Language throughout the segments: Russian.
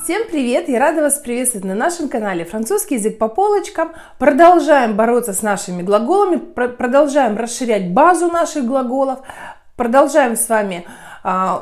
Всем привет! Я рада вас приветствовать на нашем канале «Французский язык по полочкам». Продолжаем бороться с нашими глаголами, продолжаем расширять базу наших глаголов, продолжаем с вами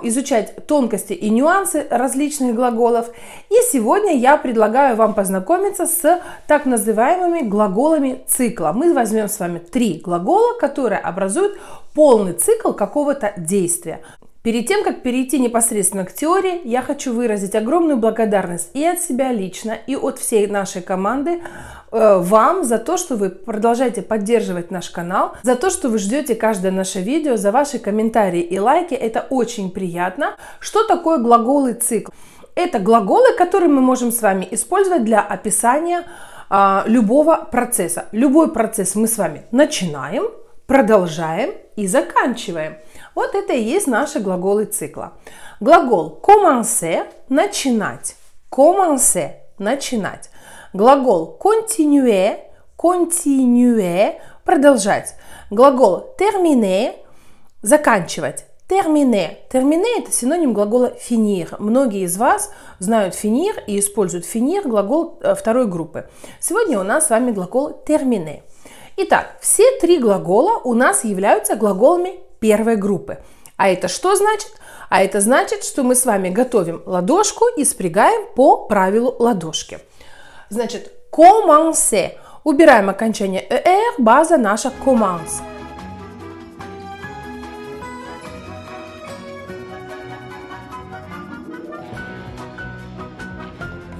изучать тонкости и нюансы различных глаголов. И сегодня я предлагаю вам познакомиться с так называемыми глаголами цикла. Мы возьмем с вами 3 глагола, которые образуют полный цикл какого-то действия. Перед тем, как перейти непосредственно к теории, я хочу выразить огромную благодарность и от себя лично, и от всей нашей команды вам за то, что вы продолжаете поддерживать наш канал, за то, что вы ждете каждое наше видео, за ваши комментарии и лайки. Это очень приятно. Что такое глаголы цикл? Это глаголы, которые мы можем с вами использовать для описания любого процесса. Любой процесс мы с вами начинаем, продолжаем и заканчиваем. Вот это и есть наши глаголы цикла. Глагол commencer – начинать. Commencer – начинать. Глагол continuer – continuer – продолжать. Глагол terminer – заканчивать. Terminer. Terminer – это синоним глагола finir. Многие из вас знают finir и используют finir, глагол второй группы. Сегодня у нас с вами глагол terminer. Итак, все 3 глагола у нас являются глаголами первой группы. А это что значит? А это значит, что мы с вами готовим ладошку и спрягаем по правилу ладошки. Значит, commencer. Убираем окончание «er», база наша commence.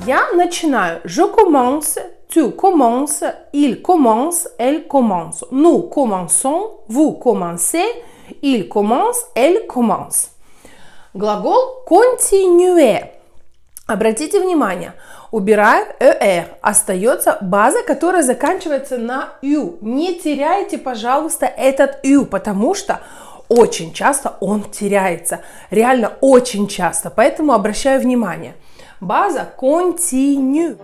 Я начинаю. Je commence, tu commences, il commence, elle commence. Nous commençons, vous commencez, il commence, elle commence. Глагол continuer. Обратите внимание, убираем «er», остается база, которая заканчивается на «ю». Не теряйте, пожалуйста, этот «ю», потому что очень часто он теряется. Реально очень часто, поэтому обращаю внимание. База continue.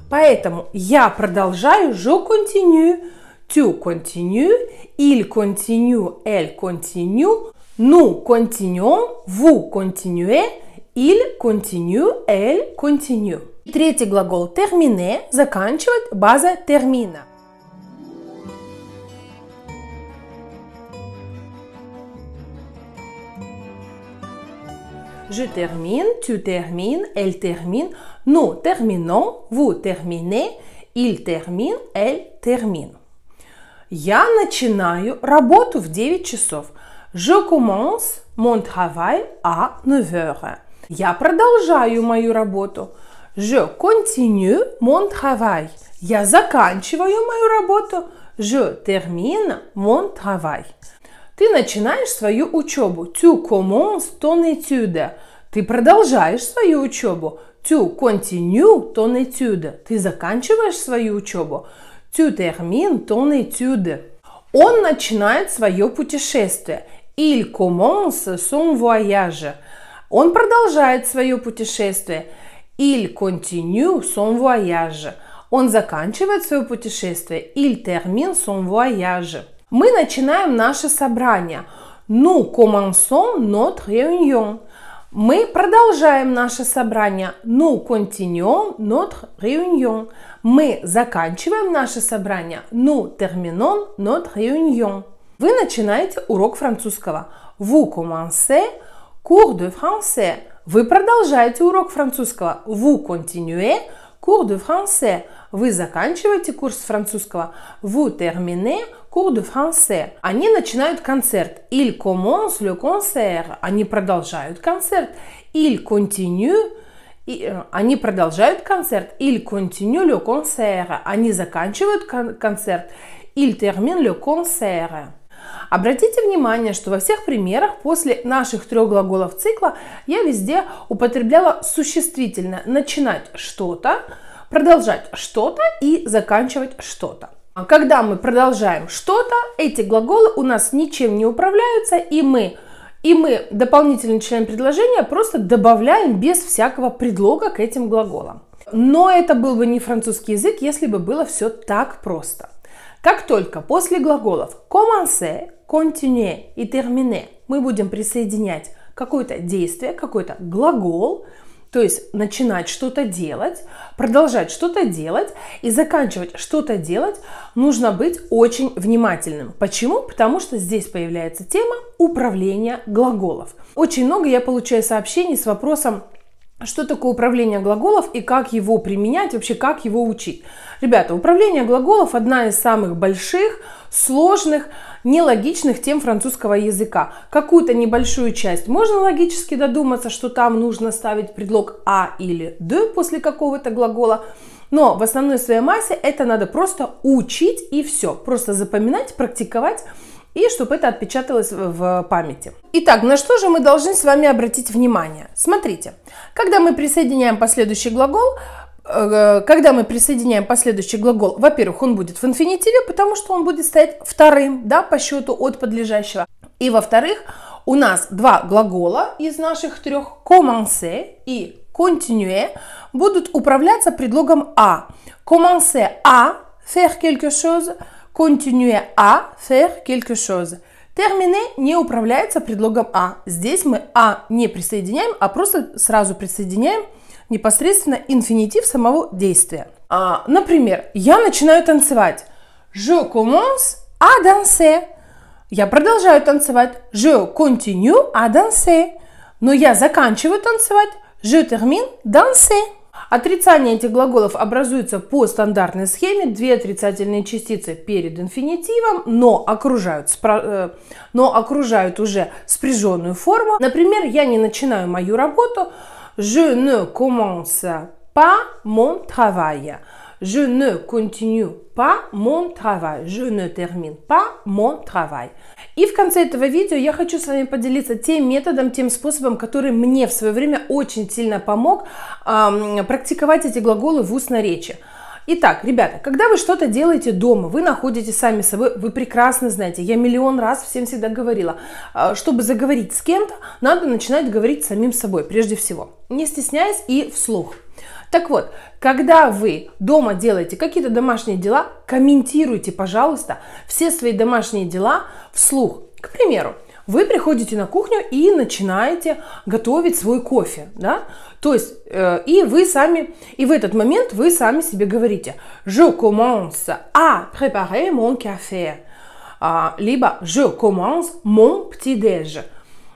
Поэтому я продолжаю, je continue, tu continues, il continue, elle continue, nous continuons, vous continuez, il continue, elle continue. Третий глагол terminer заканчивает база termina. Je termine, tu termines, elle termine, nous terminons, vous terminez, il termine, elle termine. Я начинаю работу в 9 часов. Je commence mon travail à 9 heures. Я продолжаю мою работу. Je continue mon travail. Я заканчиваю мою работу. Je termine mon travail. Ты начинаешь свою учебу. Tu commences ton étude. Ты продолжаешь свою учебу. Tu continues ton étude. Ты заканчиваешь свою учебу. Tu termines ton étude. Он начинает свое путешествие. Il commence son voyage. Он продолжает свое путешествие. Il continue son voyage. Он заканчивает свое путешествие. Il termine son voyage. Мы начинаем наше собрание. Nous commençons notre réunion. Мы продолжаем наше собрание. Nous continuons notre réunion. Мы заканчиваем наше собрание. Nous terminons notre réunion. Вы начинаете урок французского. Vous commencez cours de français. Вы продолжаете урок французского. Vous continuez cours de français. Вы заканчиваете курс французского. Vous terminez cours de français. Они начинают концерт. Ils commencent le concert. Они продолжают концерт. Ils continuent. Они продолжают концерт. Ils continuent le concert. Они заканчивают концерт. Ils terminent le concert. Обратите внимание, что во всех примерах после наших 3 глаголов цикла я везде употребляла существительное. Начинать что-то, продолжать что-то и заканчивать что-то. Когда мы продолжаем что-то, эти глаголы у нас ничем не управляются, и мы дополнительный член предложения просто добавляем без всякого предлога к этим глаголам. Но это был бы не французский язык, если бы было все так просто. Как только после глаголов commencer, continuer и terminer мы будем присоединять какое-то действие, какой-то глагол, то есть начинать что-то делать, продолжать что-то делать и заканчивать что-то делать, нужно быть очень внимательным. Почему? Потому что здесь появляется тема управления глаголов. Очень много я получаю сообщений с вопросом, что такое управление глаголов и как его применять, вообще как его учить. Ребята, управление глаголов одна из самых больших, сложных, нелогичных тем французского языка. Какую-то небольшую часть можно логически додуматься, что там нужно ставить предлог «а» или «de» после какого-то глагола, но в основной своей массе это надо просто учить и все. Просто запоминать, практиковать, и чтобы это отпечаталось в памяти. Итак, на что же мы должны с вами обратить внимание? Смотрите, когда мы присоединяем последующий глагол, во-первых, он будет в инфинитиве, потому что он будет стоять вторым, да, по счету от подлежащего. И во-вторых, у нас два глагола из наших трех commencer и continuer будут управляться предлогом «а». Commencer à faire quelque chose, continuer à faire quelque chose. Terminer не управляется предлогом «а». Здесь мы «а» не присоединяем, а просто сразу присоединяем непосредственно инфинитив самого действия. Например, я начинаю танцевать. Je commence à danser. Я продолжаю танцевать. Je continue à danser. Но я заканчиваю танцевать. Je termine danser. Отрицание этих глаголов образуется по стандартной схеме. Две отрицательные частицы перед инфинитивом, но окружают уже спряженную форму. Например, я не начинаю мою работу. Je ne commence pas mon travail. Je ne continue pas mon travail. Je ne termine pas mon travail. И в конце этого видео я хочу с вами поделиться тем методом, тем способом, который мне в свое время очень сильно помог практиковать эти глаголы в устной речи. Итак, ребята, когда вы что-то делаете дома, вы находитесь сами с собой, вы прекрасно знаете, я миллион раз всем всегда говорила, чтобы заговорить с кем-то, надо начинать говорить с самим собой, прежде всего, не стесняясь и вслух. Так вот, когда вы дома делаете какие-то домашние дела, комментируйте, пожалуйста, все свои домашние дела вслух. К примеру, вы приходите на кухню и начинаете готовить свой кофе, да? То есть, и в этот момент вы сами себе говорите «Je commence à préparer mon café», либо «Je commence mon petit-déj».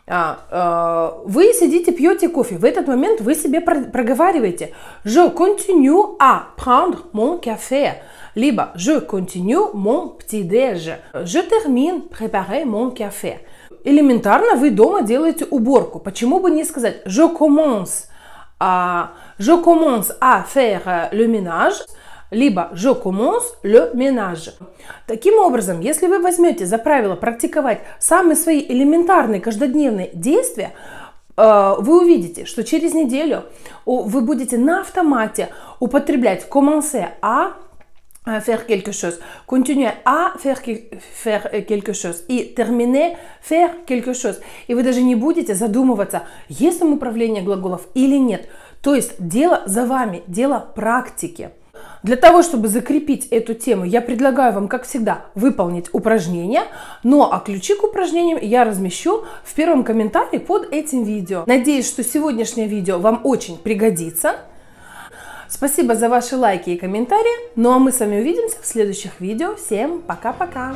Вы сидите, пьете кофе, в этот момент вы себе проговариваете «Je continue à prendre mon café», либо «Je continue mon petit-déj», «Je termine préparer mon café». Элементарно вы дома делаете уборку. Почему бы не сказать «Je commence à faire le ménage», либо «Je commence le ménage». Таким образом, если вы возьмете за правило практиковать самые свои элементарные каждодневные действия, вы увидите, что через неделю вы будете на автомате употреблять «commencer à faire quelque chose», «continuer à faire quelque chose» и «terminer faire quelque chose». И вы даже не будете задумываться, есть там управление глаголов или нет. То есть дело за вами, дело практики. Для того, чтобы закрепить эту тему, я предлагаю вам, как всегда, выполнить упражнение, а ключи к упражнениям я размещу в первом комментарии под этим видео. Надеюсь, что сегодняшнее видео вам очень пригодится. Спасибо за ваши лайки и комментарии. А мы с вами увидимся в следующих видео. Всем пока-пока!